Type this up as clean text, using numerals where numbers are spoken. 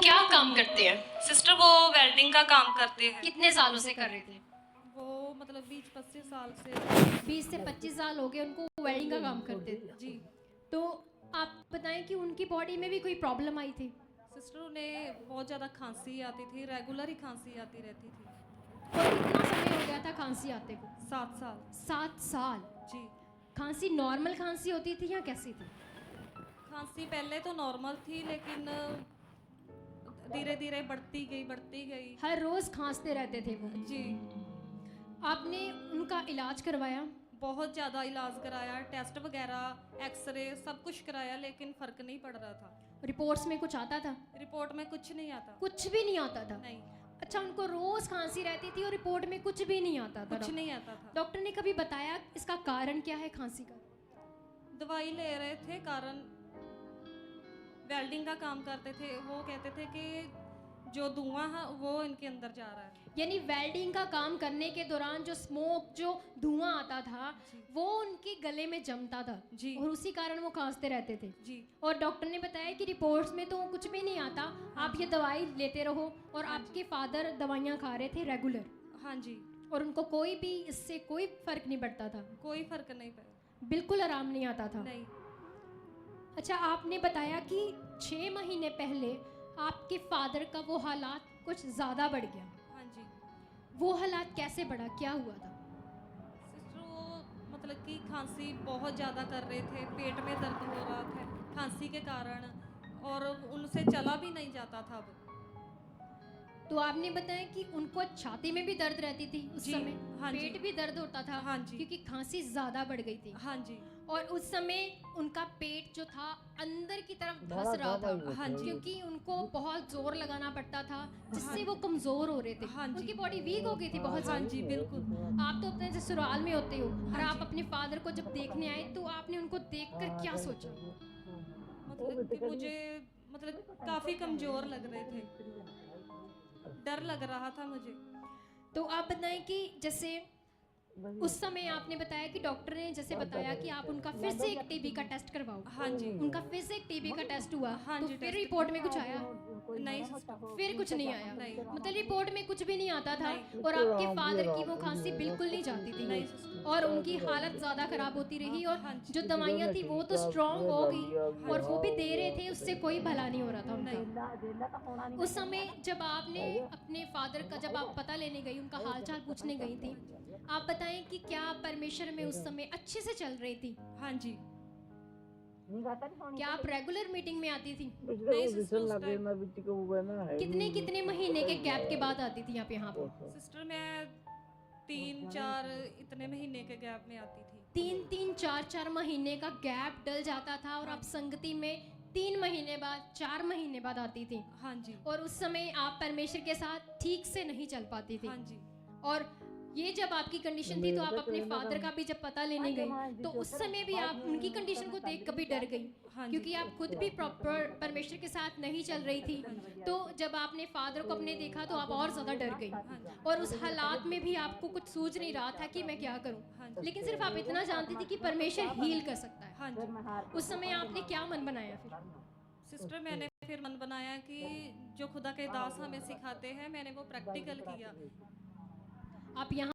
क्या काम करते हैं? सिस्टर वो वेल्डिंग का काम करते हैं। कितने सालों से कर रहे थे? वो मतलब 20-25 साल से। 20 से 25 साल हो गए उनको वेल्डिंग का काम करते थे। जी। तो आप बताएं कि उनकी बॉडी में भी कोई प्रॉब्लम आई थी? सिस्टर उन्हें बहुत ज़्यादा खांसी आती थी, रेगुलर ही खांसी आती रहती थी। और कितना समय हो गया था खांसी आते को? 7 साल। 7 साल। जी। खांसी नॉर्मल खांसी होती थी या कैसी थी? खांसी पहले तो नॉर्मल थी, लेकिन धीरे धीरे बढ़ती गई। हर रोज खांसते रहते थे वो? जी। आपने उनका इलाज करवाया? बहुत ज़्यादा इलाज कराया, टेस्ट वगैरह, एक्सरे सब कुछ कराया, लेकिन फ़र्क नहीं पड़ रहा था। रिपोर्ट्स में कुछ आता था? रिपोर्ट में कुछ नहीं आता। कुछ भी नहीं आता था? नहीं। अच्छा, उनको रोज खांसी रहती थी और रिपोर्ट में कुछ भी नहीं आता था? कुछ नहीं आता था। डॉक्टर ने कभी बताया इसका कारण क्या है खांसी का? दवाई ले रहे थे, कारण वेल्डिंग का काम करते थे। वो कहते थे कि जो धुआं है वो इनके अंदर जा रहा है। यानी वेल्डिंग का काम करने के दौरान जो स्मोक, जो धुआं आता था, वो उनके गले में जमता था। जी। और उसी कारण वो खांसते रहते थे। जी। और डॉक्टर ने बताया कि रिपोर्ट्स में तो कुछ भी नहीं आता, आप ये दवाई लेते रहो। और आपके फादर दवाइयाँ खा रहे थे रेगुलर? हाँ जी। और उनको कोई भी इससे कोई फर्क नहीं पड़ता था? कोई फर्क नहीं पड़ा। बिल्कुल आराम नहीं आता था? नहीं। अच्छा, आपने बताया कि 6 महीने पहले आपके फादर का वो हालात कुछ ज़्यादा बढ़ गया। हाँ जी। वो हालात कैसे बढ़ा, क्या हुआ था? सिस्टर वो मतलब कि खांसी बहुत ज़्यादा कर रहे थे, पेट में दर्द हो रहा था खांसी के कारण, और उनसे चला भी नहीं जाता था अब। तो आपने बताया कि उनको छाती में भी दर्द रहती थी उस जी। समय? हाँ जी। पेट भी दर्द होता था? हाँ जी। क्योंकि खांसी ज़्यादा बढ़ गई थी। हाँ जी। और उस समय उनका पेट जो था अंदर की तरफ धंस रहा था। हाँ जी। क्योंकि उनको बहुत जोर लगाना पड़ता था, जिससे हाँ वो कमजोर हो रहे थे। हाँ जी। उनकी बॉडी वीक हो गई थी बहुत हाँ ज़्यादा। जी, बिल्कुल। आप तो अपने ससुराल में होते हो, और हाँ आप जी। अपने फादर को जब देखने आए तो आपने उनको देखकर क्या सोचा? मतलब कि मुझे काफ़ी कमज़ोर लग रहे थे, डर लग रहा था मुझे। तो आप बताएं कि जैसे उस समय आपने बताया कि डॉक्टर ने जैसे बताया कि आप उनका फिर से एक टीबी का टेस्ट करवाओ। हाँ जी। उनका फिर से एक टीबी का टेस्ट हुआ। हाँ तो जी, फिर टेस्ट रिपोर्ट में कुछ आया? नहीं सिस्टर। फिर कुछ नहीं आया? नहीं। मतलब रिपोर्ट में कुछ भी नहीं आता था। नहीं। और आपके फादर की वो खांसी बिल्कुल नहीं जाती थी? नहीं सिस्टर। और उनकी हालत ज़्यादा ख़राब होती रही। और हाँ जी। जो दवाइयाँ थी वो तो स्ट्रॉन्ग हो गई, और वो भी दे रहे थे, उससे कोई भला नहीं हो रहा था उनका। उस समय जब आपने अपने फादर का जब आप पता लेने गई, उनका हालचाल पूछने गई थी, आप बताएं कि क्या परमेश्वर में उस समय अच्छे से चल रही थी? हाँ जी। क्या आप रेगुलर मीटिंग में आती थी? नहीं सिस्टर, उस टाइम कितने कितने महीने के गैप के बाद आती थी आप यहाँ पे? सिस्टर मैं 3-4 इतने महीने के गैप में आती थी। 3-3 4-4 महीने का गैप डल जाता था, और आप संगति में 3 महीने बाद, 4 महीने बाद आती थी। हाँ जी। और उस समय आप परमेश्वर के साथ ठीक से नहीं चल पाती थी। हाँ जी। और ये जब आपकी कंडीशन थी, तो आप अपने फादर का भी जब पता लेने गई, तो उस समय भी आप उनकी कंडीशन को देख कभी डर गई? हाँ जी। क्योंकि आप खुद भी प्रॉपर परमेश्वर के साथ नहीं चल रही थी। तो जब आपने फादर को अपने देखा तो आप और ज़्यादा डर गई। और उस हालात में भी आपको कुछ सूझ नहीं रहा था कि मैं क्या करूं। लेकिन सिर्फ आप इतना जानती थी कि परमेश्वर हील कर सकता है। हाँ जी। उस समय आपने क्या मन बनाया फिर? सिस्टर मैंने फिर मन बनाया कि जो खुदा के दास हमें सिखाते हैं, मैंने वो प्रैक्टिकल किया। आप यहाँ